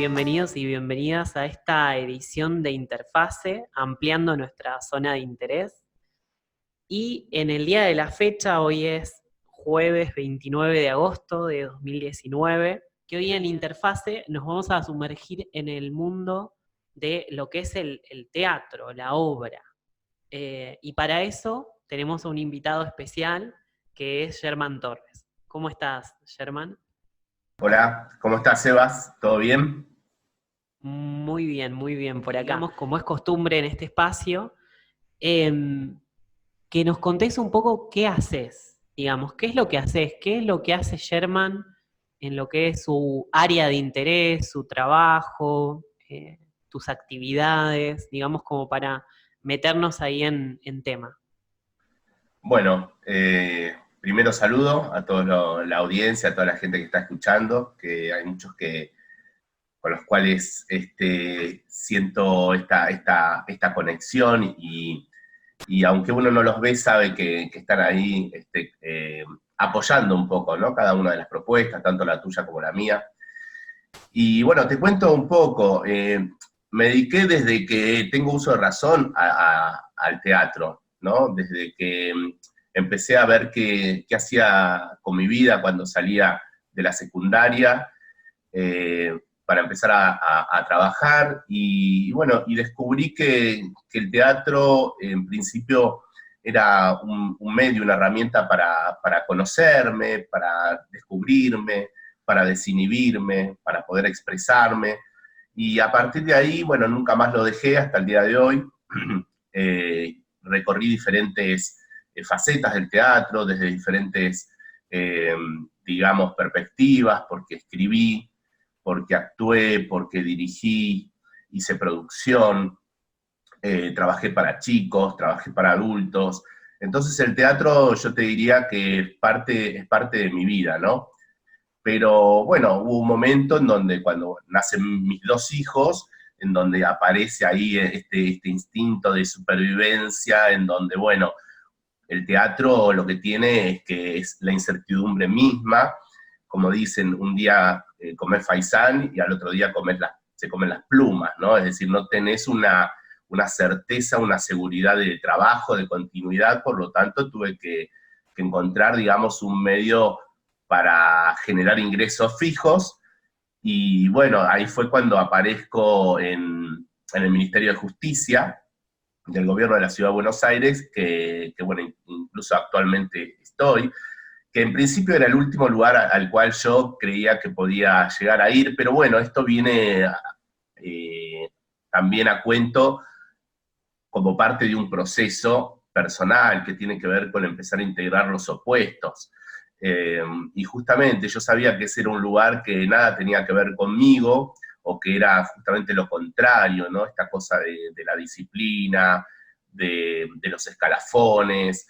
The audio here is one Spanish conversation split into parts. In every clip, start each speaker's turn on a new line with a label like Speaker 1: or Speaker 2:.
Speaker 1: bienvenidos y bienvenidas a esta edición de Interfase, ampliando nuestra zona de interés. Y en el día de la fecha, hoy es jueves 29 de agosto de 2019, que hoy en Interfase nos vamos a sumergir en el mundo de lo que es el teatro, la obra. Y para eso tenemos a un invitado especial que es Germán Torres. ¿Cómo estás, Germán?
Speaker 2: Hola, ¿cómo estás, Sebas? ¿Todo bien?
Speaker 1: Muy bien, por acá. Como es costumbre en este espacio, em, que nos contés un poco qué haces, digamos, qué es lo que haces, qué es lo que hace Sherman en lo que es su área de interés, su trabajo, tus actividades, digamos, como para meternos ahí en tema.
Speaker 2: Bueno, primero saludo a toda la audiencia, a toda la gente que está escuchando, que hay muchos con los cuales siento esta conexión y aunque uno no los ve, sabe que están ahí apoyando un poco, ¿no? Cada una de las propuestas, tanto la tuya como la mía. Y bueno, te cuento un poco. Me dediqué desde que tengo uso de razón al teatro, ¿no? Desde que empecé a ver qué hacía con mi vida cuando salía de la secundaria, para empezar a trabajar. Y bueno, y descubrí que el teatro en principio era un medio, una herramienta para conocerme, para descubrirme, para desinhibirme, para poder expresarme. Y a partir de ahí, bueno, nunca más lo dejé hasta el día de hoy. Recorrí diferentes facetas del teatro, desde diferentes, eh, digamos, perspectivas, porque escribí, porque actué, porque dirigí, hice producción, trabajé para chicos, trabajé para adultos. Entonces el teatro yo te diría que es parte de mi vida, ¿no? Pero bueno, hubo un momento en donde cuando nacen mis dos hijos, en donde aparece ahí este instinto de supervivencia, en donde, bueno, el teatro lo que tiene es que es la incertidumbre misma, como dicen, un día comes faisán y al otro día se comen las plumas, ¿no? Es decir, no tenés una certeza, una seguridad de trabajo, de continuidad, por lo tanto tuve que encontrar, digamos, un medio para generar ingresos fijos. Y bueno, ahí fue cuando aparezco en el Ministerio de Justicia del gobierno de la Ciudad de Buenos Aires, que bueno, incluso actualmente estoy, que en principio era el último lugar al cual yo creía que podía llegar a ir, pero bueno, esto viene eh, también a cuento como parte de un proceso personal que tiene que ver con empezar a integrar los opuestos. Y justamente yo sabía que ese era un lugar que nada tenía que ver conmigo, o que era justamente lo contrario, ¿no? Esta cosa de la disciplina, de los escalafones,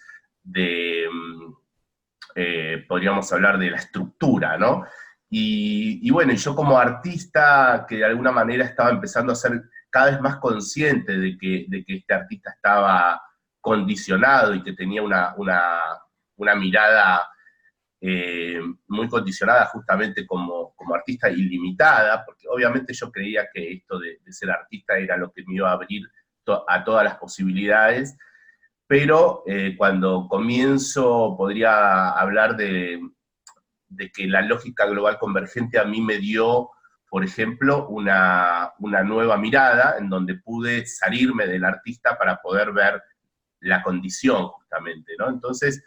Speaker 2: podríamos hablar de la estructura, ¿no? Y bueno, yo como artista que de alguna manera estaba empezando a ser cada vez más consciente de que este artista estaba condicionado y que tenía una mirada muy condicionada justamente como artista ilimitada, porque obviamente yo creía que esto de ser artista era lo que me iba a abrir a todas las posibilidades, pero cuando comienzo, podría hablar de que la lógica global convergente a mí me dio, por ejemplo, una nueva mirada en donde pude salirme del artista para poder ver la condición justamente, ¿no? Entonces,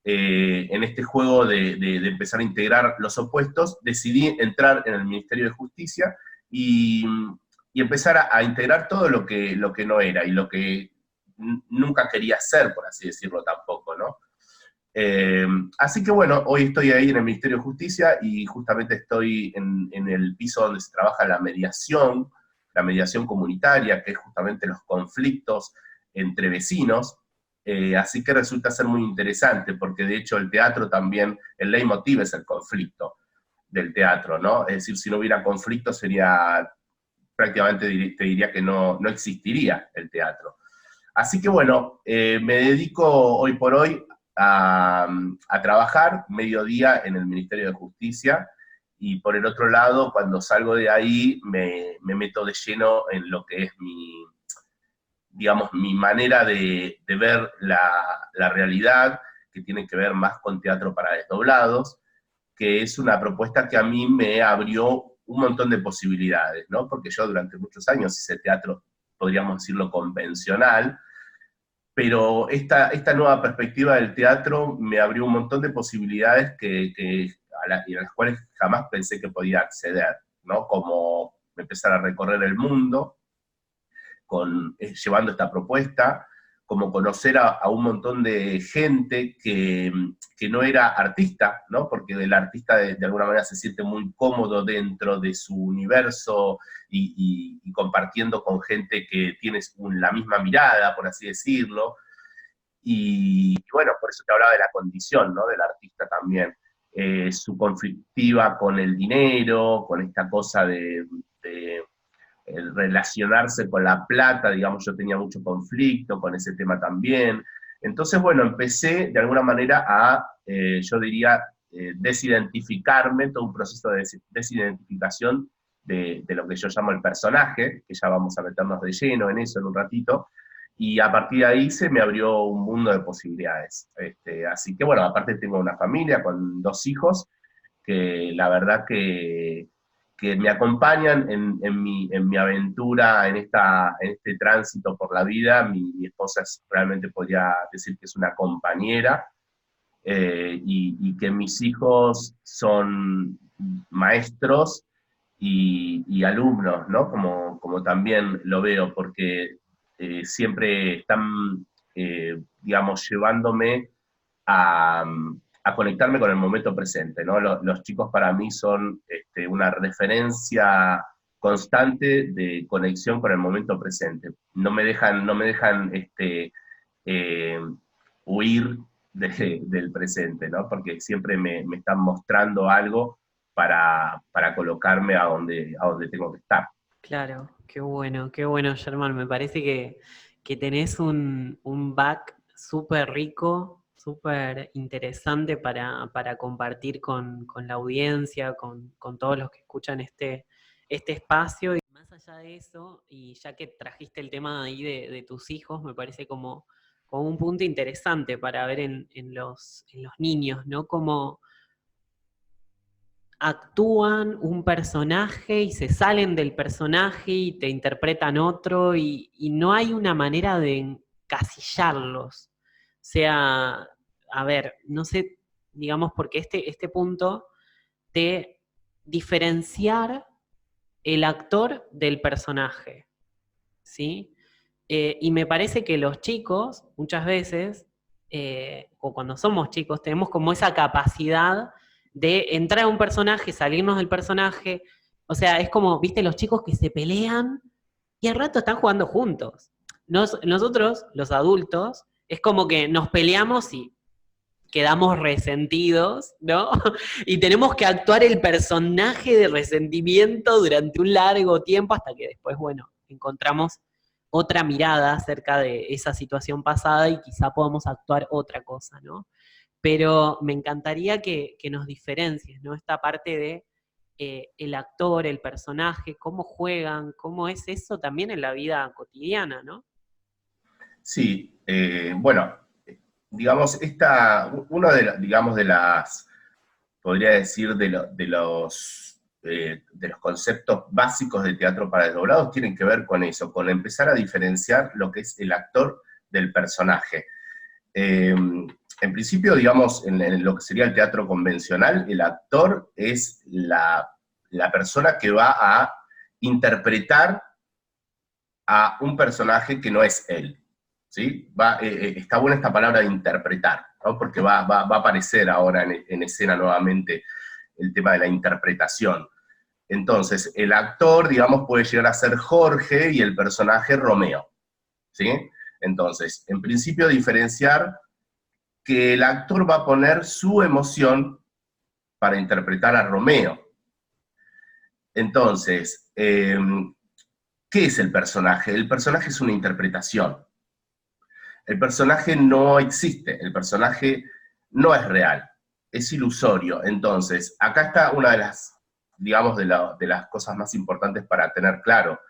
Speaker 2: en este juego de empezar a integrar los opuestos, decidí entrar en el Ministerio de Justicia y, y empezar a integrar todo lo que no era y lo que nunca quería ser, por así decirlo tampoco, ¿no? Así que bueno, hoy estoy ahí en el Ministerio de Justicia y justamente estoy en el piso donde se trabaja la mediación comunitaria, que es justamente los conflictos entre vecinos. Así que resulta ser muy interesante, porque de hecho el teatro también, el leitmotiv es el conflicto del teatro, ¿no? Es decir, si no hubiera conflicto sería, prácticamente te diría que no existiría el teatro. Así que bueno, me dedico hoy por hoy a trabajar mediodía en el Ministerio de Justicia y por el otro lado, cuando salgo de ahí, me meto de lleno en lo que es digamos, mi manera de ver la realidad, que tiene que ver más con teatro para desdoblados, que es una propuesta que a mí me abrió un montón de posibilidades, ¿no? Porque yo durante muchos años hice teatro, podríamos decirlo, convencional, pero esta nueva perspectiva del teatro me abrió un montón de posibilidades y a las cuales jamás pensé que podía acceder, ¿no? Como empezar a recorrer el mundo, llevando esta propuesta, como conocer a un montón de gente que no era artista, ¿no? Porque el artista de alguna manera se siente muy cómodo dentro de su universo y compartiendo con gente que tiene la misma mirada, por así decirlo. Y bueno, por eso te hablaba de la condición, ¿no? Del artista también. Su conflictiva con el dinero, con esta cosa de el relacionarse con la plata, digamos, yo tenía mucho conflicto con ese tema también. Entonces, bueno, empecé de alguna manera yo diría, desidentificarme, todo un proceso de desidentificación de lo que yo llamo el personaje, que ya vamos a meternos de lleno en eso en un ratito, y a partir de ahí se me abrió un mundo de posibilidades. Así que bueno, aparte tengo una familia con 2 hijos, que la verdad que me acompañan en mi aventura, en este tránsito por la vida. Mi esposa realmente podría decir que es una compañera, y que mis hijos son maestros y alumnos, ¿no? Como también lo veo, porque siempre están, digamos, llevándome a, a conectarme con el momento presente, ¿no? Los chicos para mí son una referencia constante de conexión con el momento presente. No me dejan eh, huir del presente, ¿no? Porque siempre me están mostrando algo para colocarme a donde tengo que estar.
Speaker 1: Claro, qué bueno, Germán. Me parece que tenés un back súper rico, súper interesante para compartir con la audiencia, con todos los que escuchan este espacio. Y más allá de eso, y ya que trajiste el tema ahí de tus hijos, me parece como un punto interesante para ver en los niños, ¿no? Como actúan un personaje y se salen del personaje y te interpretan otro y no hay una manera de encasillarlos. O sea, a ver, no sé, digamos, porque este punto de diferenciar el actor del personaje, ¿sí? Y me parece que los chicos, muchas veces, o cuando somos chicos, tenemos como esa capacidad de entrar a un personaje, salirnos del personaje. O sea, es como, viste, los chicos que se pelean y al rato están jugando juntos. Nosotros, los adultos, es como que nos peleamos y quedamos resentidos, ¿no? Y tenemos que actuar el personaje de resentimiento durante un largo tiempo hasta que después, bueno, encontramos otra mirada acerca de esa situación pasada y quizá podamos actuar otra cosa, ¿no? Pero me encantaría que nos diferencies, ¿no? Esta parte de el actor, el personaje, cómo juegan, cómo es eso también en la vida cotidiana, ¿no?
Speaker 2: Sí, bueno, digamos, uno digamos, podría decir, de los conceptos básicos del teatro para desdoblados tienen que ver con eso, con empezar a diferenciar lo que es el actor del personaje. En principio, digamos, en lo que sería el teatro convencional, el actor es la persona que va a interpretar a un personaje que no es él, ¿sí? Está buena esta palabra de interpretar, ¿no? Porque va a aparecer ahora en escena nuevamente el tema de la interpretación. Entonces, el actor, digamos, puede llegar a ser Jorge y el personaje Romeo, ¿sí? Entonces, en principio, diferenciar que el actor va a poner su emoción para interpretar a Romeo. Entonces, ¿qué es el personaje? El personaje es una interpretación. El personaje no existe, el personaje no es real, es ilusorio. Entonces, acá está una de las digamos, de las cosas más importantes para tener claro,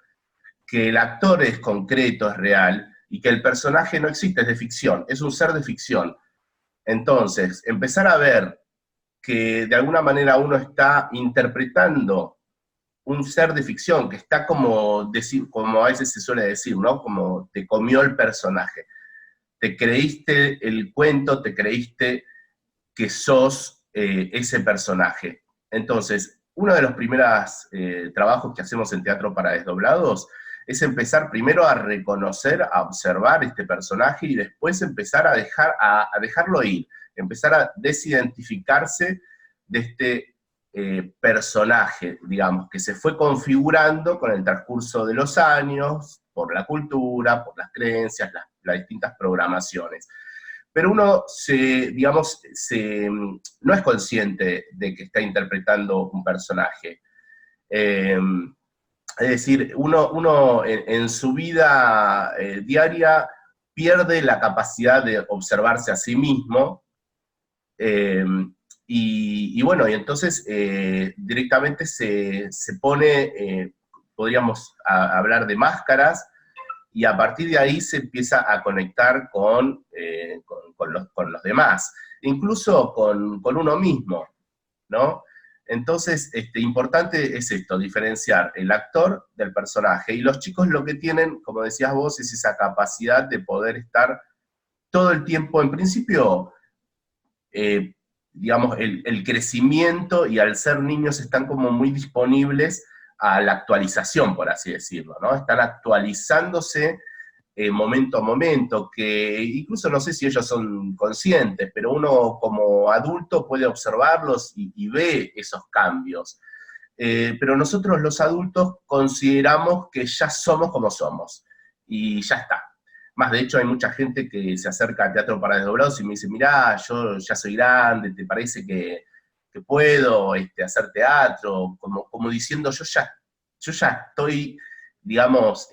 Speaker 2: que el actor es concreto, es real, y que el personaje no existe, es de ficción, es un ser de ficción. Entonces, empezar a ver que de alguna manera uno está interpretando un ser de ficción, que está como, como a veces se suele decir, ¿no? Como te comió el personaje. Te creíste el cuento, te creíste que sos ese personaje. Entonces, uno de los primeros trabajos que hacemos en Teatro para Desdoblados es empezar primero a reconocer, a observar este personaje y después empezar a dejarlo ir, empezar a desidentificarse de este personaje, digamos, que se fue configurando con el transcurso de los años, por la cultura, por las creencias, las distintas programaciones. Pero uno digamos, no es consciente de que está interpretando un personaje. Es decir, uno en su vida diaria pierde la capacidad de observarse a sí mismo, y bueno, y entonces directamente se pone, podríamos hablar de máscaras, y a partir de ahí se empieza a conectar con los demás, incluso con uno mismo, ¿no? Entonces, importante es esto, diferenciar el actor del personaje, y los chicos lo que tienen, como decías vos, es esa capacidad de poder estar todo el tiempo, en principio, digamos, el crecimiento, y al ser niños están como muy disponibles a la actualización, por así decirlo, ¿no? Están actualizándose momento a momento, que incluso no sé si ellos son conscientes, pero uno como adulto puede observarlos y ve esos cambios. Pero nosotros los adultos consideramos que ya somos como somos, y ya está. Más, de hecho, hay mucha gente que se acerca al Teatro para Desdoblados y me dice, mirá, yo ya soy grande, ¿te parece que puedo hacer teatro? Como diciendo, yo ya estoy, digamos,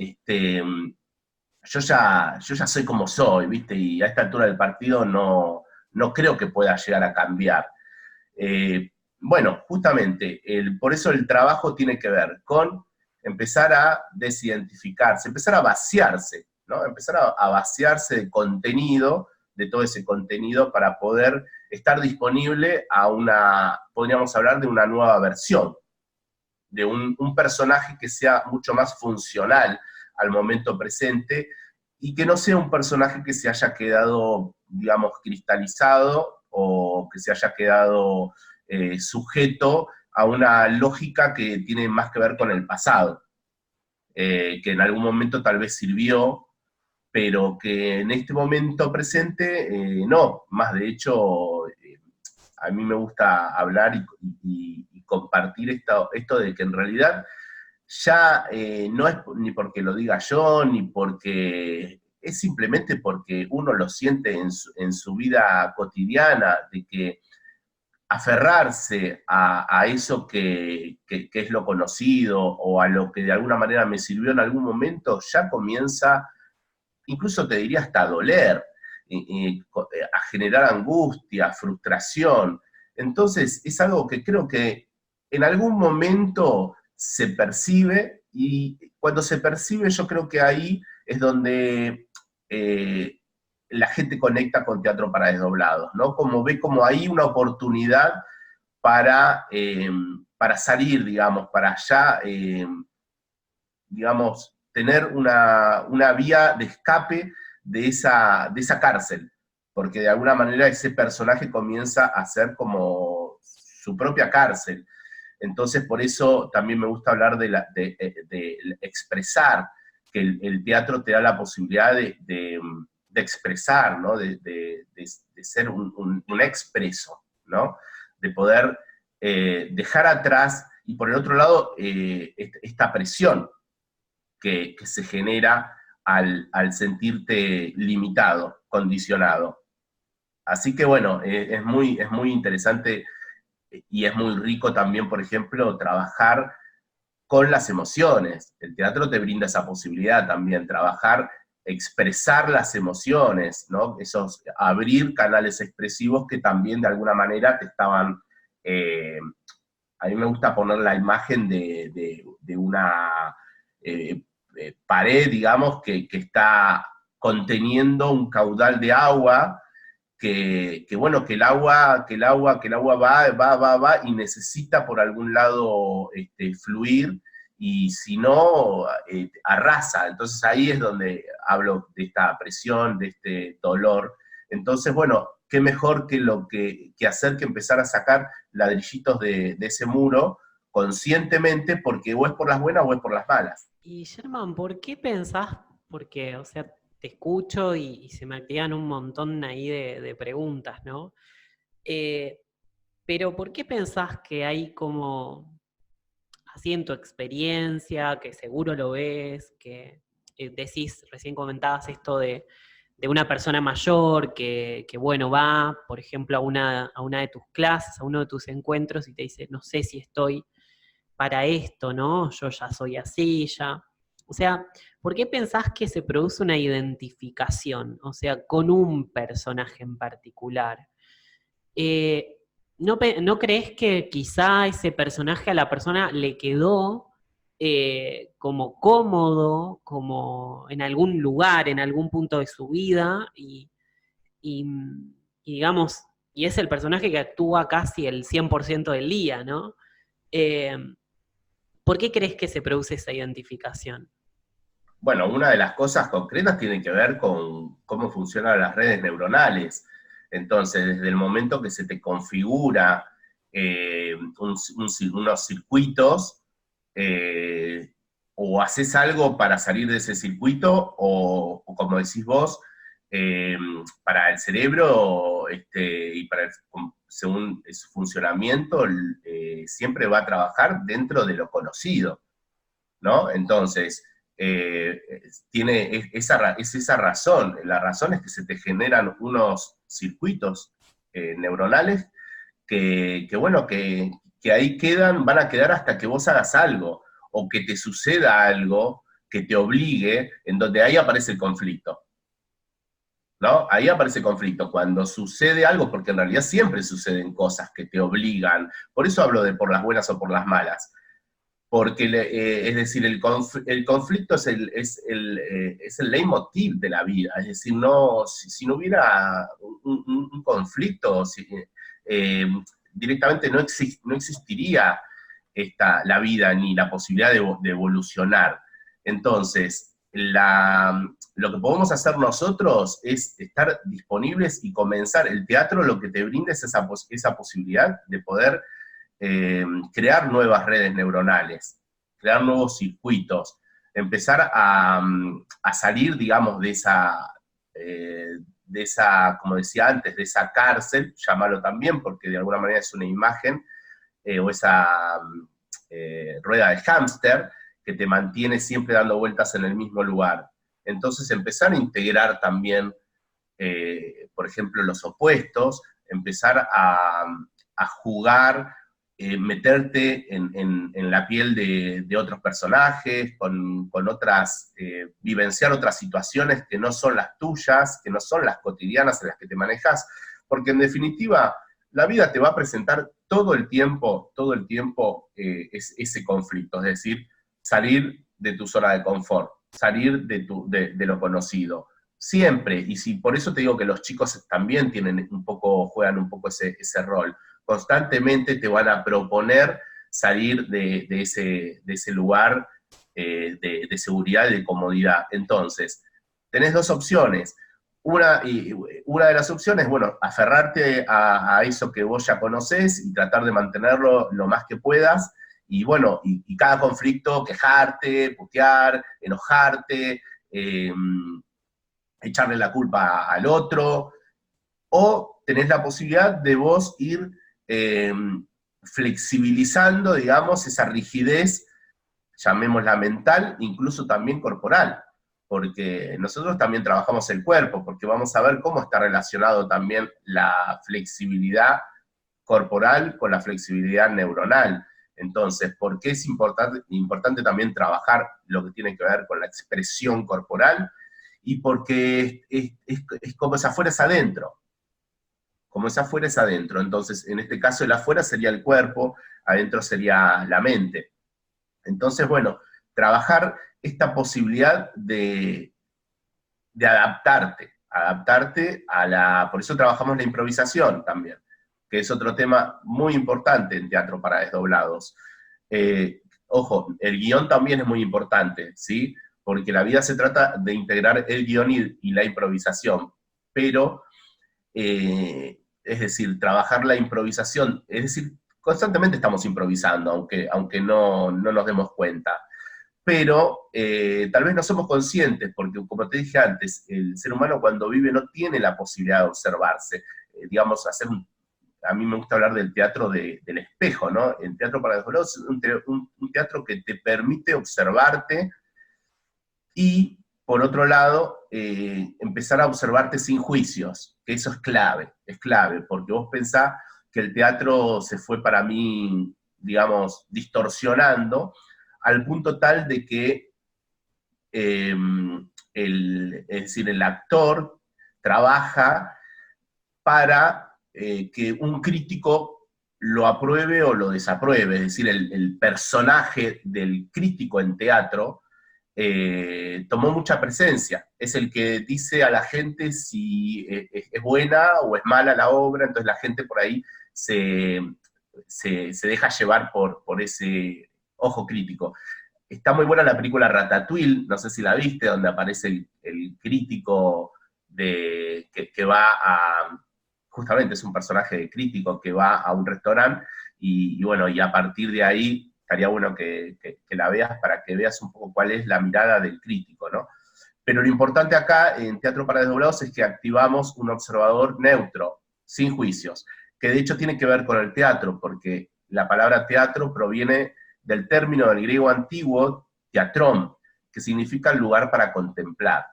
Speaker 2: yo ya soy como soy, ¿viste? Y a esta altura del partido no creo que pueda llegar a cambiar. Bueno, justamente, por eso el trabajo tiene que ver con empezar a desidentificarse, empezar a vaciarse, ¿no? Empezar a vaciarse de contenido, de todo ese contenido, para poder estar disponible podríamos hablar de una nueva versión, de un personaje que sea mucho más funcional al momento presente, y que no sea un personaje que se haya quedado, digamos, cristalizado, o que se haya quedado sujeto a una lógica que tiene más que ver con el pasado, que en algún momento tal vez sirvió, pero que en este momento presente no. Más, de hecho, a mí me gusta hablar y compartir esto de que en realidad ya no es ni porque lo diga yo, ni porque es simplemente porque uno lo siente en su vida cotidiana, de que aferrarse a eso que es lo conocido, o a lo que de alguna manera me sirvió en algún momento, ya comienza, incluso te diría hasta a doler, a generar angustia, frustración. Entonces es algo que creo que en algún momento se percibe, y cuando se percibe yo creo que ahí es donde la gente conecta con Teatro para Desdoblados, ¿no? Como ve como ahí una oportunidad para salir, digamos, para ya, digamos, tener una vía de escape de esa cárcel, porque de alguna manera ese personaje comienza a ser como su propia cárcel. Entonces, por eso también me gusta hablar de expresar, que el teatro te da la posibilidad de expresar, ¿no? De ser un expreso, ¿no? De poder dejar atrás, y por el otro lado, esta presión que se genera al sentirte limitado, condicionado. Así que bueno, es muy interesante, y es muy rico también, por ejemplo, trabajar con las emociones. El teatro te brinda esa posibilidad también, trabajar, expresar las emociones, ¿no? Abrir canales expresivos que también de alguna manera te estaban a mí me gusta poner la imagen de una pared, digamos, que está conteniendo un caudal de agua, bueno, que el agua va y necesita por algún lado fluir, y si no, arrasa. Entonces ahí es donde hablo de esta presión, de este dolor. Entonces, bueno, qué mejor que hacer que empezar a sacar ladrillitos de ese muro conscientemente, porque o es por las buenas o es por las malas.
Speaker 1: Y Sherman, ¿por qué pensás? Porque, o sea, te escucho y se me activan un montón ahí de preguntas, ¿no? Eh, pero ¿por qué pensás que hay como, así en tu experiencia, que seguro lo ves, que decís, recién comentabas esto de una persona mayor que, bueno, va, por ejemplo, a una de tus clases, a uno de tus encuentros y te dice, no sé si estoy para esto, ¿no? Yo ya soy así, ya. O sea, ¿por qué pensás que se produce una identificación? O sea, con un personaje en particular. Eh, ¿no crees que quizá ese personaje a la persona le quedó como cómodo, como en algún lugar, en algún punto de su vida, y, y digamos, y es el personaje que actúa casi el 100% del día, ¿no? Eh, ¿Por qué crees que se produce esa identificación?
Speaker 2: Bueno, una de las cosas concretas tiene que ver con cómo funcionan las redes neuronales. Entonces, desde el momento que se te configura unos circuitos, eh, o haces algo para salir de ese circuito, o como decís vos, eh, para el cerebro, y según su funcionamiento, siempre va a trabajar dentro de lo conocido, ¿no? Entonces, es esa razón. La razón es que se te generan unos circuitos neuronales bueno, que ahí van a quedar hasta que vos hagas algo, o que te suceda algo que te obligue, en donde ahí aparece el conflicto, ¿no? Ahí aparece el conflicto, cuando sucede algo, porque en realidad siempre suceden cosas que te obligan. Por eso hablo de por las buenas o por las malas, porque es decir, el conflicto es el leitmotiv de la vida. Es decir, si no hubiera un conflicto, eh, directamente no existiría la vida ni la posibilidad de evolucionar. Entonces, lo que podemos hacer nosotros es estar disponibles y comenzar. El teatro lo que te brinda es esa posibilidad de poder crear nuevas redes neuronales, crear nuevos circuitos, empezar a salir, digamos, como decía antes, de esa cárcel, llamarlo también, porque de alguna manera es una imagen, o esa rueda de hámster que te mantiene siempre dando vueltas en el mismo lugar. Entonces empezar a integrar también, por ejemplo, los opuestos, empezar a jugar, meterte en la piel de otros personajes, con otras, vivenciar otras situaciones que no son las tuyas, que no son las cotidianas en las que te manejas, porque en definitiva la vida te va a presentar todo el tiempo ese conflicto, es decir, salir de tu zona de confort, salir de lo conocido, siempre. Y si por eso te digo que los chicos también juegan un poco ese rol. Constantemente te van a proponer salir de ese lugar de seguridad y de comodidad. Entonces, tenés dos opciones. Una de las opciones, bueno, aferrarte a eso que vos ya conocés y tratar de mantenerlo lo más que puedas, y bueno, y cada conflicto quejarte, putear, enojarte, echarle la culpa al otro, o tenés la posibilidad de vos ir eh, flexibilizando, digamos, esa rigidez, llamémosla mental, incluso también corporal, porque nosotros también trabajamos el cuerpo, porque vamos a ver cómo está relacionado también la flexibilidad corporal con la flexibilidad neuronal. Entonces, ¿por qué es importante también trabajar lo que tiene que ver con la expresión corporal? Y porque es como esa afuera es adentro. como es afuera es adentro. Entonces, en este caso el afuera sería el cuerpo, adentro sería la mente. Entonces, bueno, trabajar esta posibilidad de adaptarte a la... Por eso trabajamos la improvisación también, que es otro tema muy importante en teatro para desdoblados. Ojo, el guión también es muy importante, ¿sí? Porque la vida se trata de integrar el guión y la improvisación, pero, es decir, trabajar la improvisación, es decir, constantemente estamos improvisando, aunque no nos demos cuenta, pero tal vez no somos conscientes, porque como te dije antes, el ser humano cuando vive no tiene la posibilidad de observarse, digamos, a mí me gusta hablar del teatro del espejo, ¿no? El teatro para desdoblados es un teatro que te permite observarte y, por otro lado, empezar a observarte sin juicios, que eso es clave, porque vos pensás que el teatro se fue para mí, digamos, distorsionando, al punto tal de que es decir, el actor trabaja para que un crítico lo apruebe o lo desapruebe, es decir, el personaje del crítico en teatro tomó mucha presencia, es el que dice a la gente si es buena o es mala la obra, entonces la gente por ahí se deja llevar por ese ojo crítico. Está muy buena la película Ratatouille, no sé si la viste, donde aparece el crítico que va a, justamente es un personaje de crítico que va a un restaurante y bueno, y a partir de ahí estaría bueno que la veas para que veas un poco cuál es la mirada del crítico, ¿no? Pero lo importante acá en Teatro para Desdoblados es que activamos un observador neutro, sin juicios, que de hecho tiene que ver con el teatro, porque la palabra teatro proviene del término del griego antiguo, teatrón, que significa lugar para contemplar.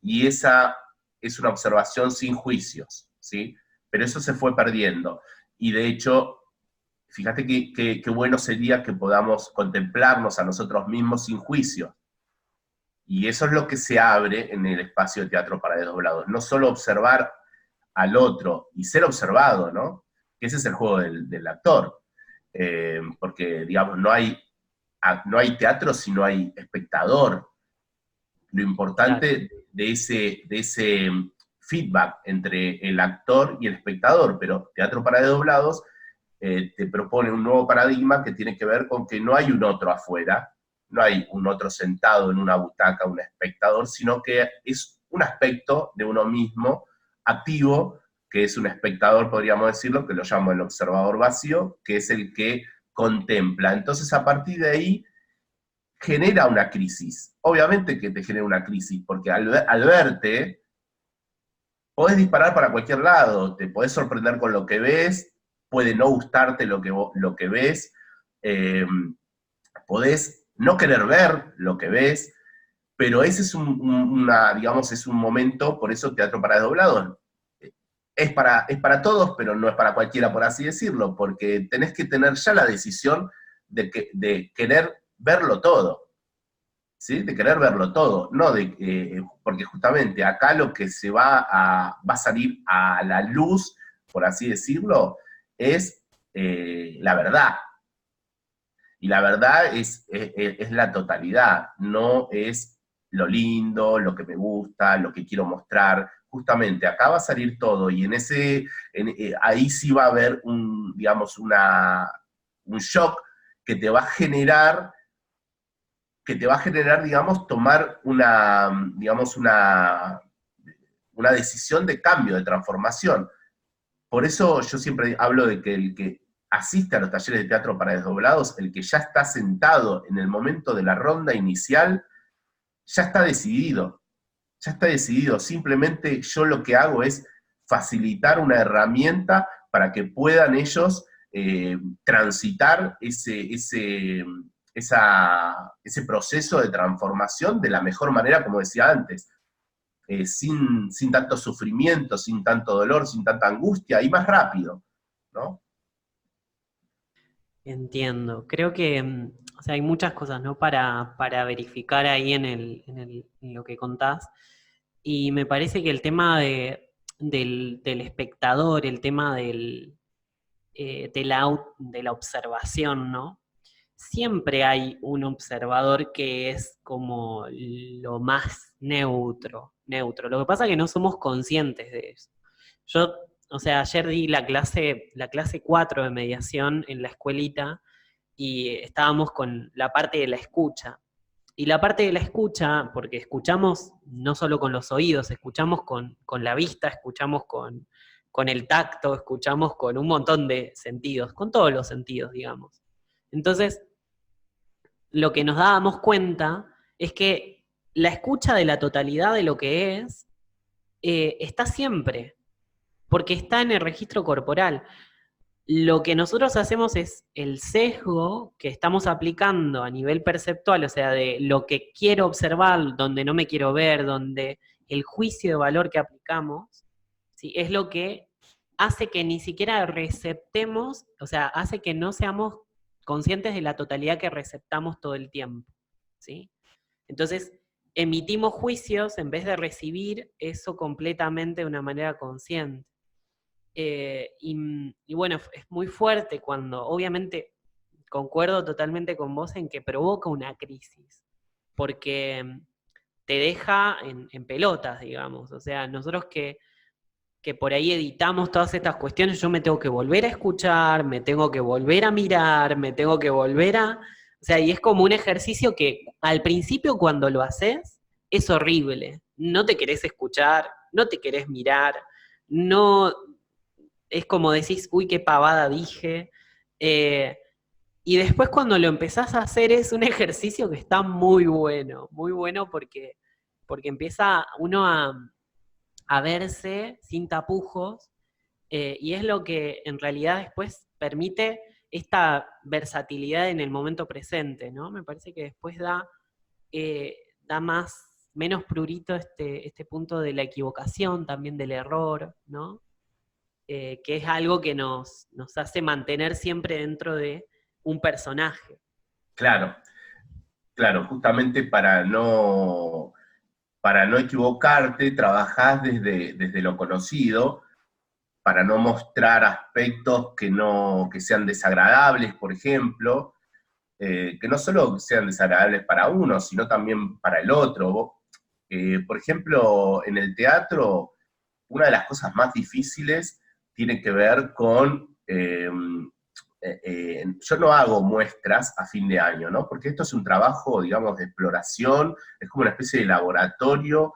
Speaker 2: Y esa es una observación sin juicios, ¿sí? Pero eso se fue perdiendo. Y de hecho, fíjate qué bueno sería que podamos contemplarnos a nosotros mismos sin juicio. Y eso es lo que se abre en el espacio de teatro para desdoblados. No solo observar al otro y ser observado, ¿no? Que ese es el juego del actor. Porque, digamos, no hay teatro si no hay espectador. Lo
Speaker 1: Claro.
Speaker 2: importante de ese feedback entre el actor y el espectador, pero Teatro para Desdoblados te propone un nuevo paradigma que tiene que ver con que no hay un otro afuera, no hay un otro sentado en una butaca, un espectador, sino que es un aspecto de uno mismo activo, que es un espectador, podríamos decirlo, que lo llamo el observador vacío, que es el que contempla. Entonces, a partir de ahí, genera una crisis. Obviamente que te genera una crisis, porque al verte, podés disparar para cualquier lado, te podés sorprender con lo que ves, puede no gustarte lo que ves, eh, podés no querer ver lo que ves, pero ese es digamos, es un momento, por eso teatro para desdoblados. Es para todos, pero no es para cualquiera, por así decirlo, porque tenés que tener ya la decisión de querer verlo todo, ¿sí? De querer verlo todo, no porque justamente acá lo que va a salir a la luz, por así decirlo, es la verdad. Y la verdad es la totalidad, no es lo lindo, lo que me gusta, lo que quiero mostrar. Justamente acá va a salir todo y ahí sí va a haber digamos, un shock que te va a generar digamos, tomar digamos, una decisión de cambio, de transformación. Por eso yo siempre hablo de que el que asiste a los talleres de teatro para desdoblados, el que ya está sentado en el momento de la ronda inicial, ya está decidido. Ya está decidido. Simplemente yo lo que hago es facilitar una herramienta para que puedan ellos transitar ese proceso de transformación de la mejor manera, como decía antes, sin tanto sufrimiento, sin tanto dolor, sin tanta angustia, y más rápido, ¿no?
Speaker 1: Entiendo. Creo que o sea, hay muchas cosas, ¿no? Para verificar ahí en lo que contás. Y me parece que el tema del espectador, el tema de la observación, ¿no? Siempre hay un observador que es como lo más neutro. Lo que pasa es que no somos conscientes de eso. Yo, o sea, ayer di la clase 4 de mediación en la escuelita y estábamos con la parte de la escucha. Y la parte de la escucha, porque escuchamos no solo con los oídos, escuchamos con la vista, escuchamos con el tacto, escuchamos con un montón de sentidos, con todos los sentidos, digamos. Entonces, lo que nos dábamos cuenta es que la escucha de la totalidad de lo que es está siempre, porque está en el registro corporal. Lo que nosotros hacemos es el sesgo que estamos aplicando a nivel perceptual, o sea, de lo que quiero observar, donde no me quiero ver, donde el juicio de valor que aplicamos, ¿sí? Es lo que hace que ni siquiera receptemos, o sea, hace que no seamos conscientes de la totalidad que receptamos todo el tiempo, ¿sí? Entonces, emitimos juicios en vez de recibir eso completamente de una manera consciente. Y bueno, es muy fuerte cuando, obviamente, concuerdo totalmente con vos en que provoca una crisis, porque te deja en pelotas, digamos. O sea, nosotros que por ahí editamos todas estas cuestiones, yo me tengo que volver a escuchar, me tengo que volver a mirar, me tengo que volver a... O sea, y es como un ejercicio que al principio cuando lo haces es horrible. No te querés escuchar, no te querés mirar, no, es como decís, uy, qué pavada dije. Eh, y después cuando lo empezás a hacer es un ejercicio que está muy bueno porque empieza uno a verse sin tapujos, y es lo que en realidad después permite esta versatilidad en el momento presente, ¿no? Me parece que después da menos prurito este punto de la equivocación, también del error, ¿no? Que es algo que nos hace mantener siempre dentro de un personaje.
Speaker 2: Claro, claro, justamente para no equivocarte, trabajás desde lo conocido, para no mostrar aspectos que sean desagradables, por ejemplo, que no solo sean desagradables para uno, sino también para el otro. Por ejemplo, en el teatro, una de las cosas más difíciles tiene que ver con... yo no hago muestras a fin de año, ¿no? Porque esto es un trabajo, digamos, de exploración, es como una especie de laboratorio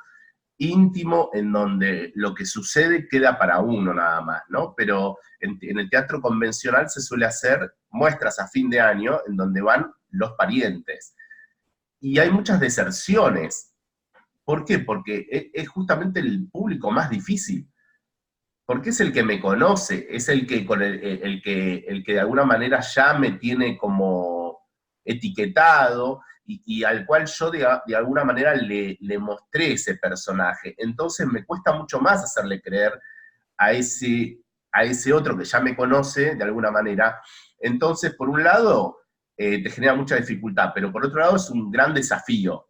Speaker 2: íntimo en donde lo que sucede queda para uno nada más, ¿no? Pero en el teatro convencional se suele hacer muestras a fin de año en donde van los parientes. Y hay muchas deserciones. ¿Por qué? Porque es justamente el público más difícil, porque es el que me conoce, es el que, el que de alguna manera ya me tiene como etiquetado y al cual yo de alguna manera le mostré ese personaje. Entonces me cuesta mucho más hacerle creer a a ese otro que ya me conoce de alguna manera. Entonces, por un lado, te genera mucha dificultad, pero por otro lado es un gran desafío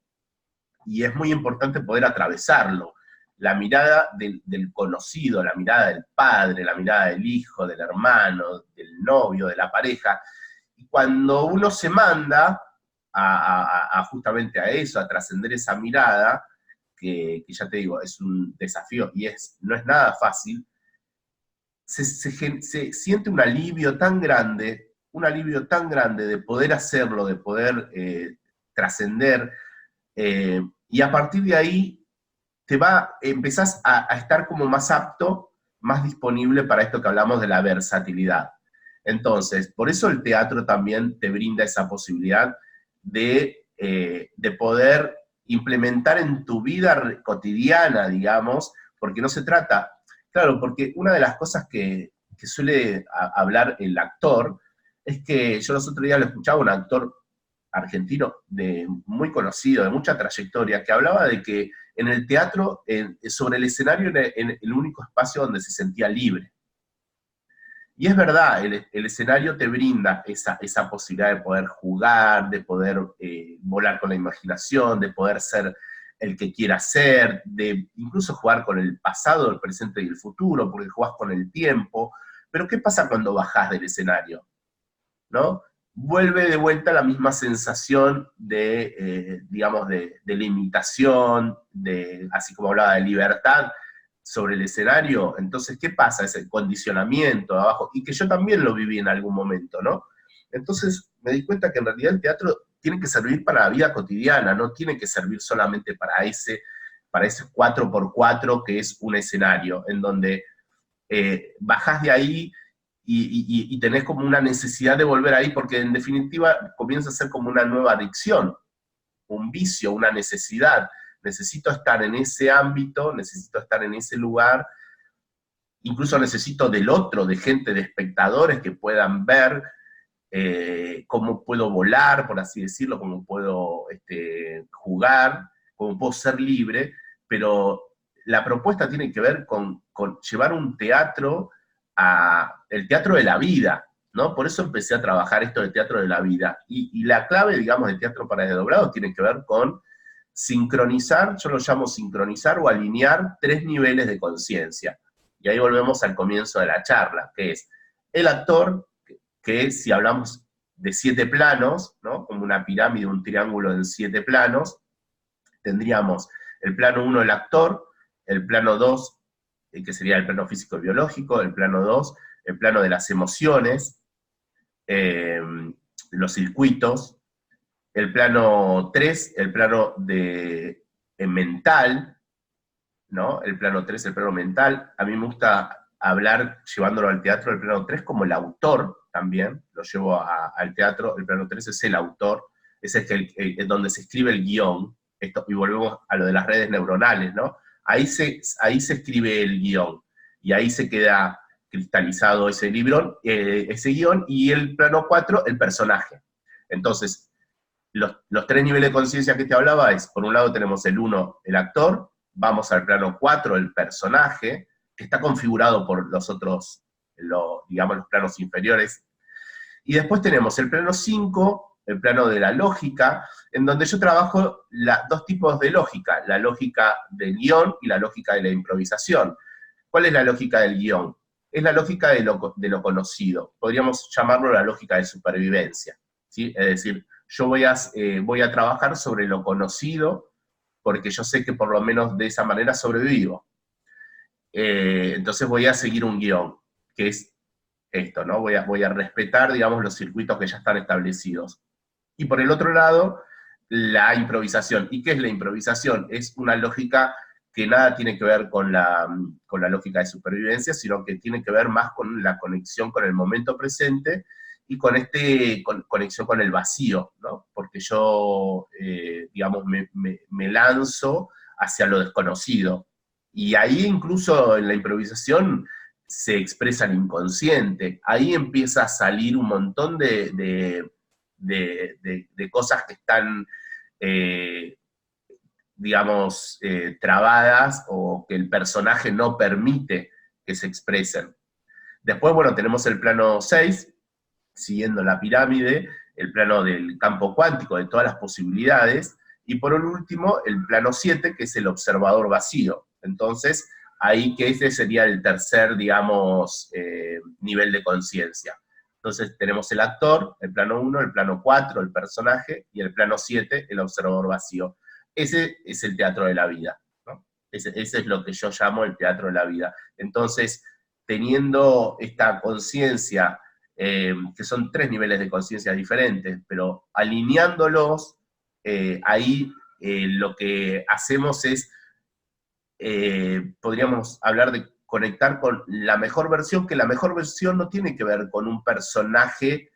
Speaker 2: y es muy importante poder atravesarlo. La mirada del conocido, la mirada del padre, la mirada del hijo, del hermano, del novio, de la pareja. Y cuando uno se manda justamente a eso, a trascender esa mirada, que ya te digo, es un desafío y no es nada fácil, se siente un alivio tan grande de poder hacerlo, de poder trascender, y a partir de ahí empezás a estar como más apto, más disponible para esto que hablamos de la versatilidad. Entonces, por eso el teatro también te brinda esa posibilidad de poder implementar en tu vida cotidiana, digamos, porque no se trata, claro, porque una de las cosas que suele hablar el actor es que yo los otros días lo escuchaba un actor argentino muy conocido, de mucha trayectoria, que hablaba de que en el teatro, sobre el escenario, era el único espacio donde se sentía libre. Y es verdad, el escenario te brinda esa posibilidad de poder jugar, de poder volar con la imaginación, de poder ser el que quieras ser, de incluso jugar con el pasado, el presente y el futuro, porque jugás con el tiempo. Pero ¿qué pasa cuando bajás del escenario? ¿No? Vuelve de vuelta la misma sensación de, digamos, de limitación, así como hablaba de libertad sobre el escenario. Entonces, ¿qué pasa? Ese condicionamiento de abajo, y que yo también lo viví en algún momento, ¿no? Entonces me di cuenta que en realidad el teatro tiene que servir para la vida cotidiana, no tiene que servir solamente para ese 4x4 que es un escenario, en donde bajás de ahí y tenés como una necesidad de volver ahí, porque en definitiva comienza a ser como una nueva adicción, un vicio, una necesidad. Necesito estar en ese ámbito, necesito estar en ese lugar, incluso necesito del otro, de gente, de espectadores que puedan ver cómo puedo volar, por así decirlo, cómo puedo jugar, cómo puedo ser libre, pero la propuesta tiene que ver con llevar un teatro el teatro de la vida, ¿no? Por eso empecé a trabajar esto del teatro de la vida. Y la clave, digamos, del teatro para desdoblados tiene que ver con sincronizar, yo lo llamo sincronizar o alinear 3 niveles de conciencia. Y ahí volvemos al comienzo de la charla, que es el actor, que si hablamos de 7 planos, ¿no? Como una pirámide, un triángulo en 7 planos, tendríamos el plano 1 el actor, el plano 2 que sería el plano físico y biológico, el plano 2 el plano de las emociones, los circuitos, el plano 3 el plano mental, ¿no? El plano 3 el plano mental. A mí me gusta hablar, llevándolo al teatro, el plano 3 como el autor también, lo llevo al teatro, el plano 3 es el autor, ese es donde se escribe el guión, y volvemos a lo de las redes neuronales, ¿no? Ahí se escribe el guión, y ahí se queda cristalizado ese guión, y el plano 4, el personaje. Entonces, los 3 niveles de conciencia que te hablaba es, por un lado tenemos el 1, el actor, vamos al plano 4, el personaje, que está configurado por los otros, digamos, los planos inferiores, y después tenemos el plano 5, el plano de la lógica, en donde yo trabajo 2 tipos de lógica, la lógica del guión y la lógica de la improvisación. ¿Cuál es la lógica del guión? Es la lógica de lo conocido, podríamos llamarlo la lógica de supervivencia, ¿sí? Es decir, yo voy a trabajar sobre lo conocido, porque yo sé que por lo menos de esa manera sobrevivo. Entonces voy a seguir un guión, que es esto, ¿no? Voy a respetar, digamos, los circuitos que ya están establecidos. Y por el otro lado, la improvisación. ¿Y qué es la improvisación? Es una lógica que nada tiene que ver con la lógica de supervivencia, sino que tiene que ver más con la conexión con el momento presente y con conexión con el vacío, ¿no? Porque yo, digamos, me lanzo hacia lo desconocido. Y ahí incluso en la improvisación se expresa el inconsciente. Ahí empieza a salir un montón de cosas que están, digamos, trabadas o que el personaje no permite que se expresen. Después, bueno, tenemos el plano 6, siguiendo la pirámide, el plano del campo cuántico, de todas las posibilidades, y por último, el plano 7, que es el observador vacío. Entonces, ahí que ese sería el tercer, digamos, nivel de conciencia. Entonces tenemos el actor, el plano 1, el plano 4, el personaje, y el plano 7, el observador vacío. Ese es el teatro de la vida, ¿no? Ese es lo que yo llamo el teatro de la vida. Entonces, teniendo esta conciencia, que son 3 niveles de conciencia diferentes, pero alineándolos, ahí lo que hacemos es, podríamos hablar de conectar con la mejor versión, que la mejor versión no tiene que ver con un personaje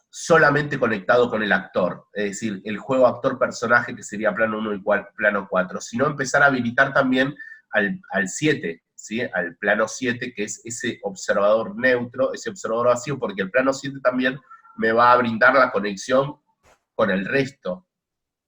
Speaker 2: solamente conectado con el actor, es decir, el juego actor-personaje que sería plano 1 y plano 4, sino empezar a habilitar también al 7, ¿sí? Al plano 7, que es ese observador neutro, ese observador vacío, porque el plano 7 también me va a brindar la conexión con el resto,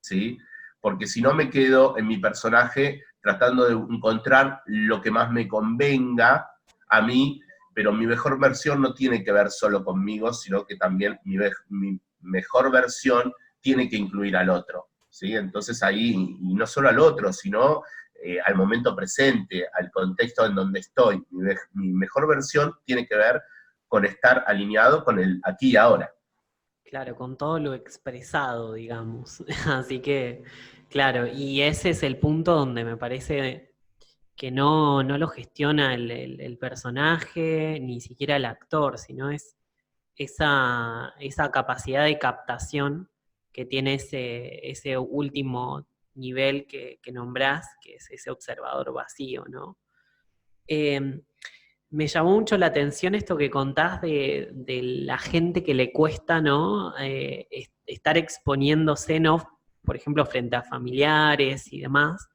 Speaker 2: ¿sí? Porque si no me quedo en mi personaje tratando de encontrar lo que más me convenga a mí, pero mi mejor versión no tiene que ver solo conmigo, sino que también mi mejor versión tiene que incluir al otro, ¿sí? Entonces ahí, y no solo al otro, sino al momento presente, al contexto en donde estoy. Mi mejor versión tiene que ver con estar alineado con el aquí y ahora.
Speaker 1: Claro, con todo lo expresado, digamos. Así que, claro, y ese es el punto donde me parece que no lo gestiona el personaje, ni siquiera el actor, sino es esa capacidad de captación que tiene ese último nivel que nombrás, que es ese observador vacío, ¿no? Eh, Me llamó mucho la atención esto que contás de la gente que le cuesta, ¿no? Estar exponiéndose, ¿no? Por ejemplo, frente a familiares y demás,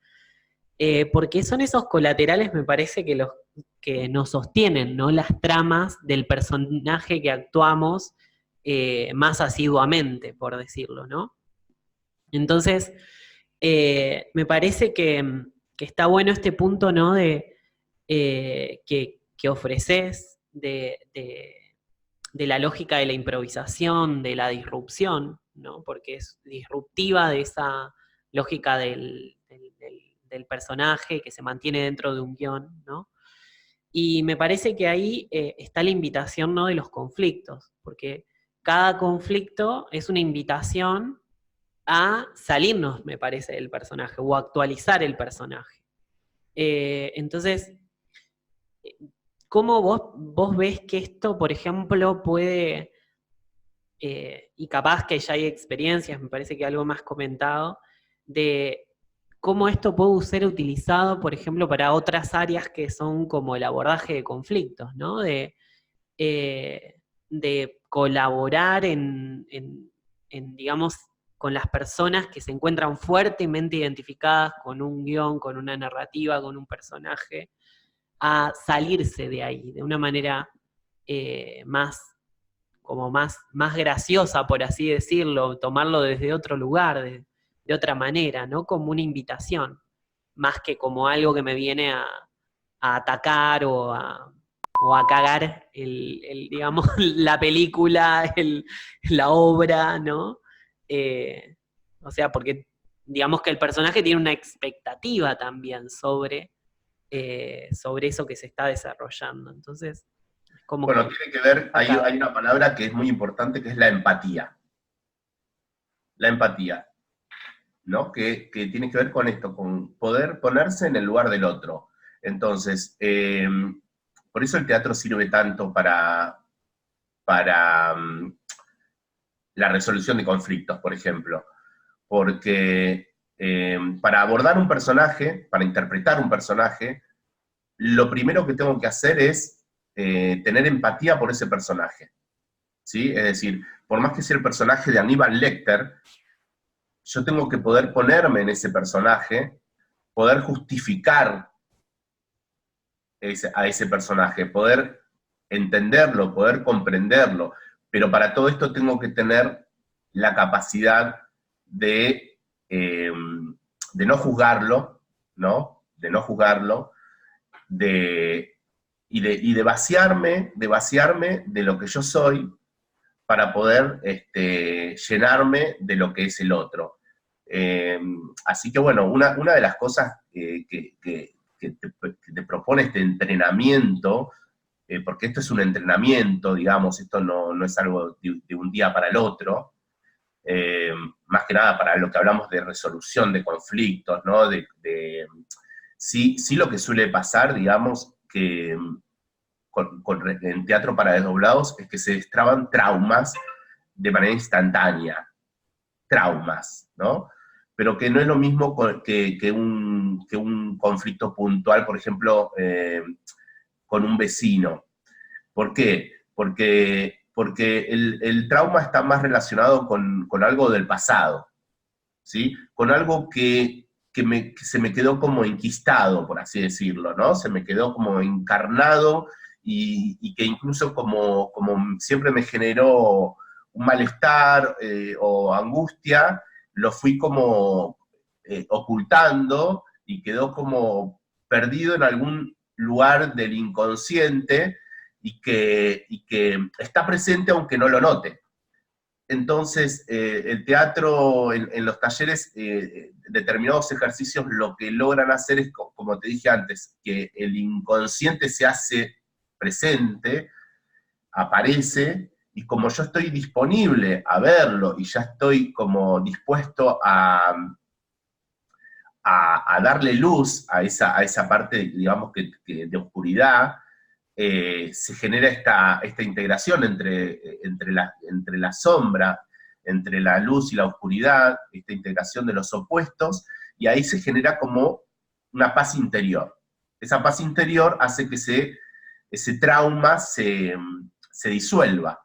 Speaker 1: porque son esos colaterales, me parece, que los que nos sostienen, ¿no? Las tramas del personaje que actuamos más asiduamente, por decirlo, ¿no? Entonces, me parece que está bueno este punto, ¿no? Que ofreces de la lógica de la improvisación, de la disrupción, ¿no? Porque es disruptiva de esa lógica del personaje que se mantiene dentro de un guión, ¿no? Y me parece que ahí está la invitación, ¿no? De los conflictos, porque cada conflicto es una invitación a salirnos, me parece, del personaje o a actualizar el personaje. Entonces, ¿cómo vos ves que esto, por ejemplo, puede, y capaz que ya hay experiencias, me parece que algo más comentado, de cómo esto puede ser utilizado, por ejemplo, para otras áreas que son como el abordaje de conflictos, ¿no? De colaborar digamos, con las personas que se encuentran fuertemente identificadas con un guión, con una narrativa, con un personaje, a salirse de ahí, de una manera más, como más graciosa, por así decirlo, tomarlo desde otro lugar, de otra manera, ¿no? Como una invitación, más que como algo que me viene a atacar o a cagar digamos, la película, la obra, ¿no? Eh, o sea, porque digamos que el personaje tiene una expectativa también sobre eso que se está desarrollando. Entonces, es como
Speaker 2: Bueno,
Speaker 1: que
Speaker 2: tiene que ver,
Speaker 1: acá.
Speaker 2: hay una palabra que es muy importante, que es la empatía. La empatía, ¿no? Que tiene que ver con esto, con poder ponerse en el lugar del otro. Entonces, por eso el teatro sirve tanto para la resolución de conflictos, por ejemplo. Porque para abordar un personaje, para interpretar un personaje, lo primero que tengo que hacer es tener empatía por ese personaje. ¿Sí? Es decir, por más que sea el personaje de Aníbal Lecter, yo tengo que poder ponerme en ese personaje, poder justificar a ese personaje, poder entenderlo, poder comprenderlo, pero para todo esto tengo que tener la capacidad de, de no juzgarlo, ¿no? De no juzgarlo, de, de vaciarme de lo que yo soy para poder llenarme de lo que es el otro. Así que bueno, una de las cosas que te propone este entrenamiento, porque esto es un entrenamiento, digamos, esto no es algo de un día para el otro, eh, más que nada para lo que hablamos de resolución de conflictos, ¿no? Sí lo que suele pasar, digamos, que en teatro para desdoblados es que se destraban traumas de manera instantánea, traumas, ¿no? Pero que no es lo mismo que un conflicto puntual, por ejemplo, con un vecino. ¿Por qué? Porque el trauma está más relacionado con algo del pasado, ¿sí? Con algo que se me quedó como enquistado, por así decirlo, ¿no? Se me quedó como encarnado y que incluso como siempre me generó un malestar o angustia, lo fui como ocultando y quedó como perdido en algún lugar del inconsciente y que está presente aunque no lo note. entonces el teatro en los talleres, determinados ejercicios lo que logran hacer es, como te dije antes, que el inconsciente se hace presente, aparece, y como yo estoy disponible a verlo y ya estoy como dispuesto a darle luz a esa parte, digamos, de oscuridad, se genera esta integración entre la sombra, entre la luz y la oscuridad, esta integración de los opuestos, y ahí se genera como una paz interior. Esa paz interior hace que ese trauma se disuelva.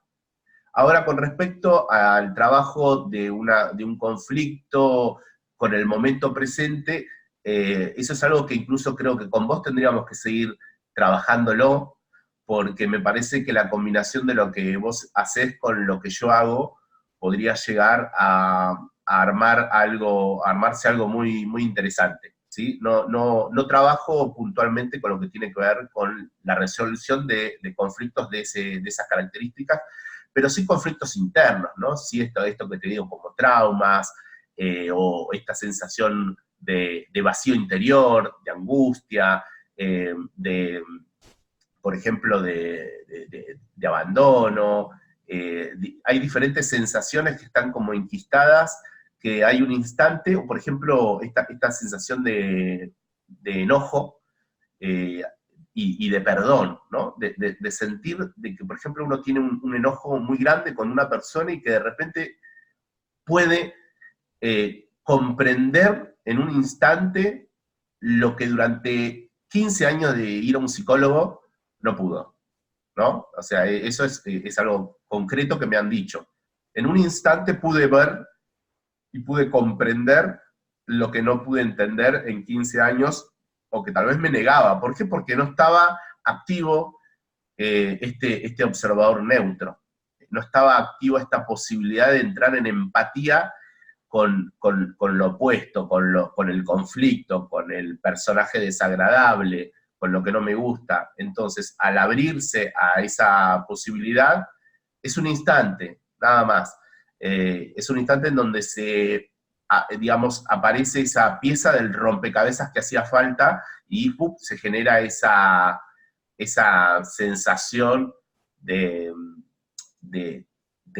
Speaker 2: Ahora, con respecto al trabajo de un conflicto con el momento presente, eso es algo que incluso creo que con vos tendríamos que seguir trabajándolo, porque me parece que la combinación de lo que vos hacés con lo que yo hago podría llegar a armarse algo muy, muy interesante. ¿Sí? No trabajo puntualmente con lo que tiene que ver con la resolución de conflictos de esas características, pero sí conflictos internos, ¿no? Sí, esto que te digo, como traumas, o esta sensación de vacío interior, de angustia, por ejemplo, de abandono. Hay diferentes sensaciones que están como enquistadas, que hay un instante, o por ejemplo, esta sensación de enojo, eh, y de perdón, ¿no? De sentir de que, por ejemplo, uno tiene un enojo muy grande con una persona y que de repente puede comprender en un instante lo que durante 15 años de ir a un psicólogo no pudo, ¿no? O sea, eso es algo concreto que me han dicho. En un instante pude ver y pude comprender lo que no pude entender en 15 años, o que tal vez me negaba. ¿Por qué? Porque no estaba activo este observador neutro. No estaba activo esta posibilidad de entrar en empatía con lo opuesto, con el conflicto, con el personaje desagradable, con lo que no me gusta. Entonces, al abrirse a esa posibilidad, es un instante, nada más. Es un instante en donde digamos, aparece esa pieza del rompecabezas que hacía falta y ¡pum!, se genera esa sensación de, de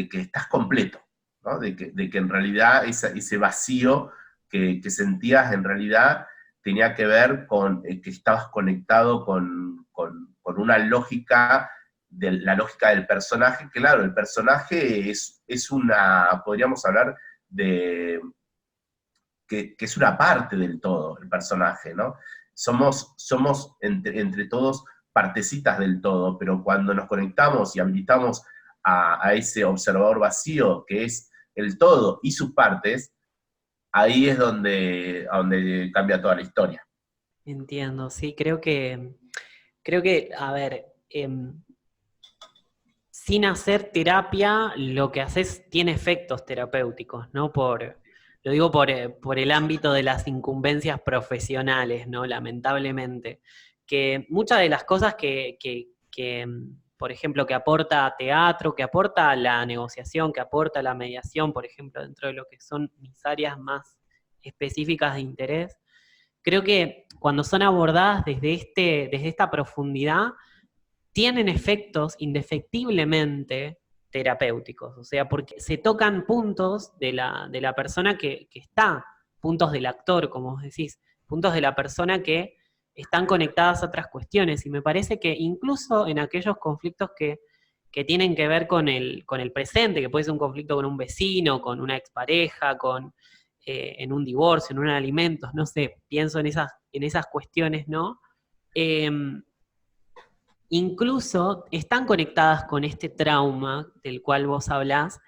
Speaker 2: que estás completo, ¿no? De que en realidad ese vacío que sentías en realidad tenía que ver con que estabas conectado con una lógica, la lógica del personaje. Claro, el personaje es una, podríamos hablar de que es una parte del todo, el personaje, ¿no? Somos entre todos partecitas del todo, pero cuando nos conectamos y habilitamos a ese observador vacío, que es el todo y sus partes, ahí es donde cambia toda la historia.
Speaker 1: Entiendo, sí, a ver, sin hacer terapia, lo que haces tiene efectos terapéuticos, ¿no? Lo digo por el ámbito de las incumbencias profesionales, ¿no? Lamentablemente. Que muchas de las cosas por ejemplo, que aporta teatro, que aporta la negociación, que aporta la mediación, por ejemplo, dentro de lo que son mis áreas más específicas de interés, creo que cuando son abordadas desde esta profundidad, tienen efectos indefectiblemente terapéuticos, o sea, porque se tocan puntos de la persona que está, puntos del actor, como vos decís, puntos de la persona que están conectadas a otras cuestiones, y me parece que incluso en aquellos conflictos que tienen que ver con el presente, que puede ser un conflicto con un vecino, con una expareja, en un divorcio, en un alimentos, no sé, pienso en esas cuestiones, ¿no? Eh, Incluso están conectadas con este trauma del cual vos hablás,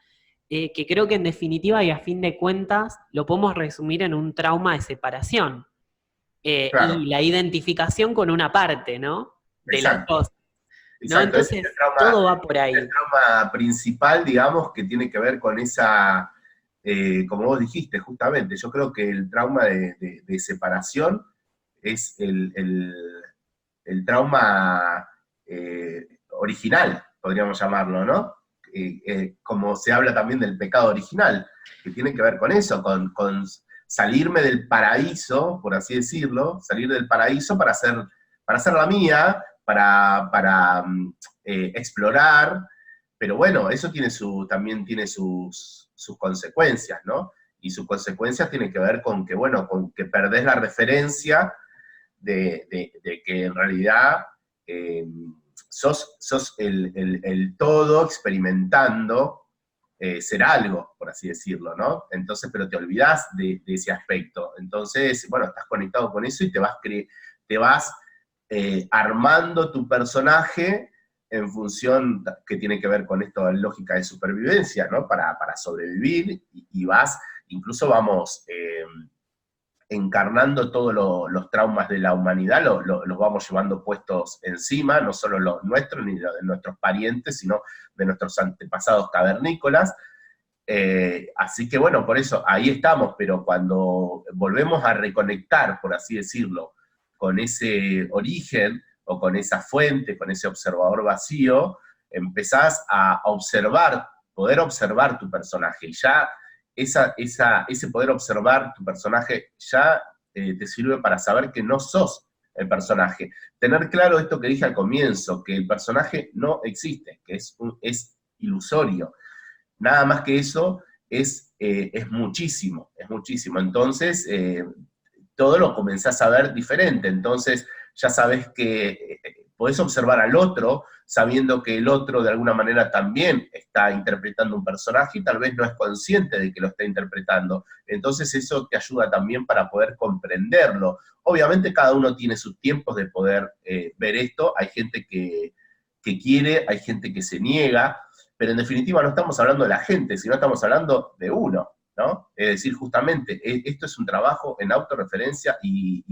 Speaker 1: que creo que en definitiva y a fin de cuentas lo podemos resumir en un trauma de separación,
Speaker 2: Claro,
Speaker 1: y la identificación con una parte, ¿no? De las
Speaker 2: exacto,
Speaker 1: dos, ¿no?
Speaker 2: exacto. Ese
Speaker 1: Entonces, todo va por
Speaker 2: es el
Speaker 1: ahí.
Speaker 2: trauma principal, digamos, que tiene que ver con esa, como vos dijiste, justamente. Yo creo que el trauma de separación es el trauma original, podríamos llamarlo, ¿no? como se habla también del pecado original, que tiene que ver con eso, con salirme del paraíso, por así decirlo, salir del paraíso para hacer la mía, para explorar, pero bueno, eso también tiene sus consecuencias, ¿no? Y sus consecuencias tienen que ver con que, bueno, con que perdés la referencia de que en realidad sos el todo experimentando ser algo, por así decirlo, ¿no? Entonces, pero te olvidás de ese aspecto. Entonces, bueno, estás conectado con eso y te vas armando tu personaje en función que tiene que ver con esta lógica de supervivencia, ¿no? Para sobrevivir y incluso vamos encarnando todos los traumas de la humanidad, los vamos llevando puestos encima, no solo los nuestros ni los de nuestros parientes, sino de nuestros antepasados cavernícolas. Así que bueno, por eso ahí estamos, pero cuando volvemos a reconectar, por así decirlo, con ese origen o con esa fuente, con ese observador vacío, empezás a poder observar tu personaje. Y ya ese poder observar tu personaje ya te sirve para saber que no sos el personaje. Tener claro esto que dije al comienzo, que el personaje no existe, que es ilusorio. Nada más que eso es muchísimo, es muchísimo. Entonces, todo lo comenzás a ver diferente. Entonces, ya sabes que podés observar al otro, sabiendo que el otro de alguna manera también está interpretando un personaje y tal vez no es consciente de que lo está interpretando. Entonces eso te ayuda también para poder comprenderlo. Obviamente cada uno tiene sus tiempos de poder ver esto. Hay gente que quiere, hay gente que se niega, pero en definitiva no estamos hablando de la gente, sino estamos hablando de uno, ¿no? Es decir, justamente, esto es un trabajo en autorreferencia y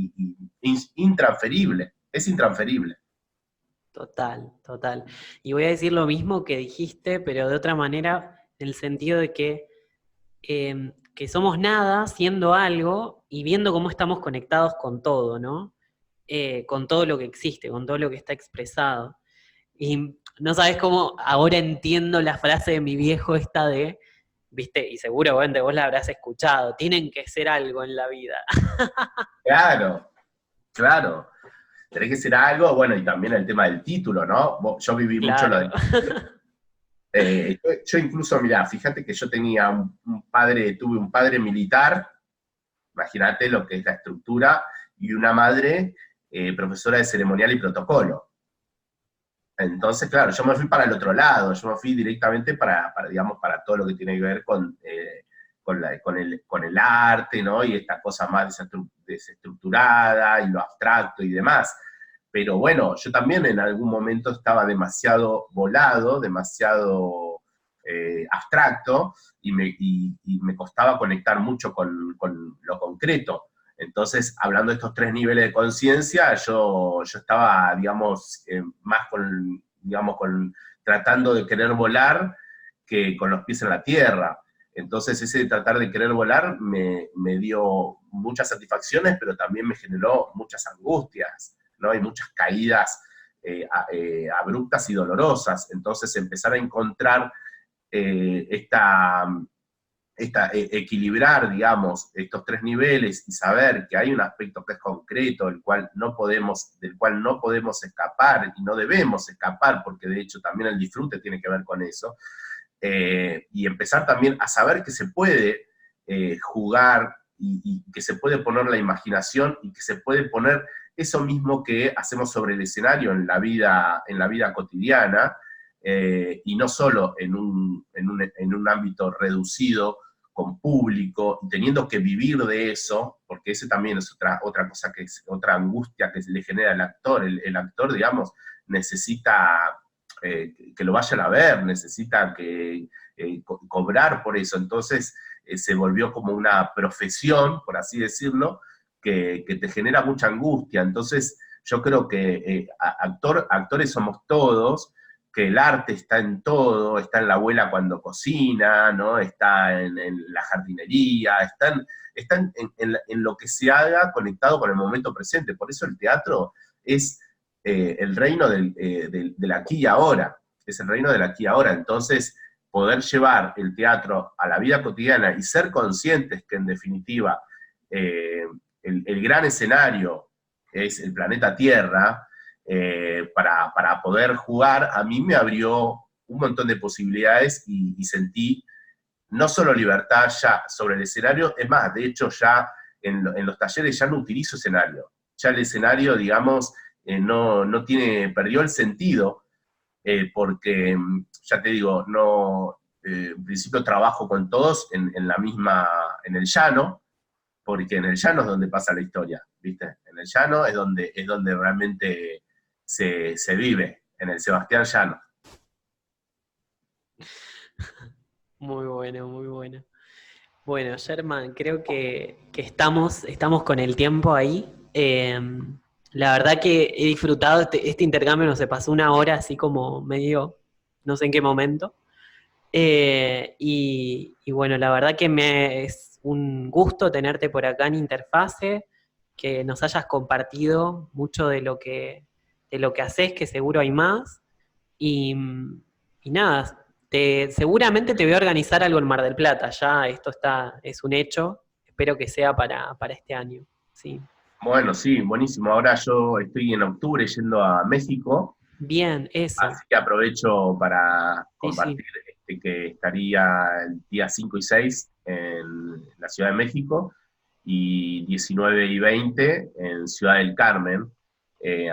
Speaker 2: intransferible, es intransferible.
Speaker 1: Total, total. Y voy a decir lo mismo que dijiste, pero de otra manera, en el sentido de que somos nada siendo algo y viendo cómo estamos conectados con todo, ¿no? Con todo lo que existe, con todo lo que está expresado. Y no sabes cómo ahora entiendo la frase de mi viejo esta de, viste, y seguramente vos la habrás escuchado, tienen que ser algo en la vida.
Speaker 2: Claro, claro. Tenés que ser algo, bueno, y también el tema del título, ¿no? Yo viví mucho lo
Speaker 1: Claro.
Speaker 2: del yo incluso, mirá, fíjate que yo tenía tuve un padre militar, imagínate lo que es la estructura, y una madre profesora de ceremonial y protocolo. Entonces, claro, yo me fui para el otro lado, yo me fui directamente digamos, para todo lo que tiene que ver con el arte, ¿no? Y esta cosa más desestructurada y lo abstracto y demás. Pero bueno, yo también en algún momento estaba demasiado volado, demasiado abstracto, y me costaba conectar mucho con lo concreto. Entonces, hablando de estos tres niveles de conciencia, yo estaba, digamos, más tratando de querer volar que con los pies en la tierra. Entonces, ese de tratar de querer volar me dio muchas satisfacciones, pero también me generó muchas angustias, ¿no? Y muchas caídas abruptas y dolorosas. Entonces, empezar a encontrar equilibrar, digamos, estos tres niveles y saber que hay un aspecto que es concreto, del cual no podemos escapar y no debemos escapar, porque de hecho también el disfrute tiene que ver con eso, y empezar también a saber que se puede jugar y que se puede poner la imaginación y que se puede poner eso mismo que hacemos sobre el escenario en la vida cotidiana, y no solo en un ámbito reducido, con público, teniendo que vivir de eso, porque ese también es otra cosa, que es otra angustia que le genera al actor. El actor, digamos, necesita que lo vayan a ver, necesita cobrar por eso. Entonces se volvió como una profesión, por así decirlo, que te genera mucha angustia. Entonces yo creo que actores somos todos, que el arte está en todo, está en la abuela cuando cocina, ¿no? Está en la jardinería, está en lo que se haga conectado con el momento presente. Por eso el teatro es el reino del aquí y ahora, es el reino del aquí y ahora. Entonces, poder llevar el teatro a la vida cotidiana y ser conscientes que en definitiva el gran escenario es el planeta Tierra, para poder jugar, a mí me abrió un montón de posibilidades y sentí no solo libertad ya sobre el escenario, es más, de hecho ya en los talleres ya no utilizo escenario, ya el escenario, digamos, no tiene, perdió el sentido, porque, ya te digo, no, en principio trabajo con todos en la misma, en el llano, porque en el llano es donde pasa la historia, ¿viste? En el llano es donde realmente se vive, en el Sebastián Llano.
Speaker 1: Muy bueno, muy bueno. Bueno, Sherman, creo que estamos con el tiempo ahí. La verdad que he disfrutado este intercambio, no se pasó una hora así como medio, no sé en qué momento. Y bueno, la verdad que es un gusto tenerte por acá en Interfase, que nos hayas compartido mucho de lo que haces, que seguro hay más. Y, y nada, seguramente te voy a organizar algo en Mar del Plata, ya esto es un hecho, espero que sea para este año. Sí.
Speaker 2: Bueno, sí, buenísimo. Ahora yo estoy en octubre yendo a México,
Speaker 1: Bien, eso.
Speaker 2: así que aprovecho para
Speaker 1: Sí, sí.
Speaker 2: compartir que estaría el día 5 y 6 en la Ciudad de México y 19 y 20 en Ciudad del Carmen.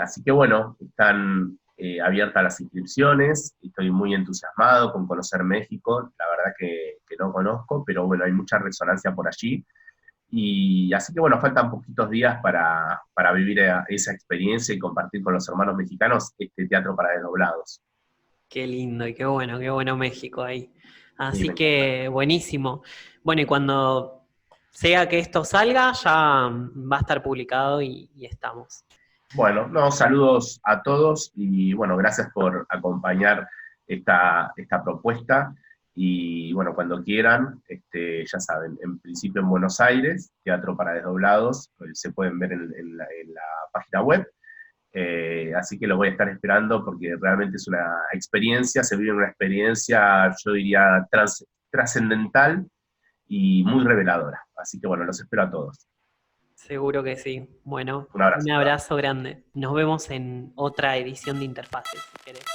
Speaker 2: Así que bueno, están abiertas las inscripciones, estoy muy entusiasmado con conocer México, la verdad que no conozco, pero bueno, hay mucha resonancia por allí. Y así que bueno, faltan poquitos días para vivir esa experiencia y compartir con los hermanos mexicanos este teatro para desdoblados.
Speaker 1: Qué lindo y qué bueno México ahí.
Speaker 2: Sí,
Speaker 1: Así
Speaker 2: me encanta.
Speaker 1: que buenísimo. Bueno, y cuando sea que esto salga, ya va a estar publicado y estamos.
Speaker 2: Bueno, no, saludos a todos y bueno, gracias por acompañar esta propuesta. Y bueno, cuando quieran, ya saben, en principio en Buenos Aires, Teatro para Desdoblados, se pueden ver en la página web. Así que lo voy a estar esperando porque realmente es una experiencia, se vive una experiencia, yo diría, trascendental y muy reveladora. Así que bueno, los espero a todos.
Speaker 1: Seguro que sí. Bueno,
Speaker 2: Un abrazo.
Speaker 1: un abrazo grande. Nos vemos en otra edición de Interfaces, si querés.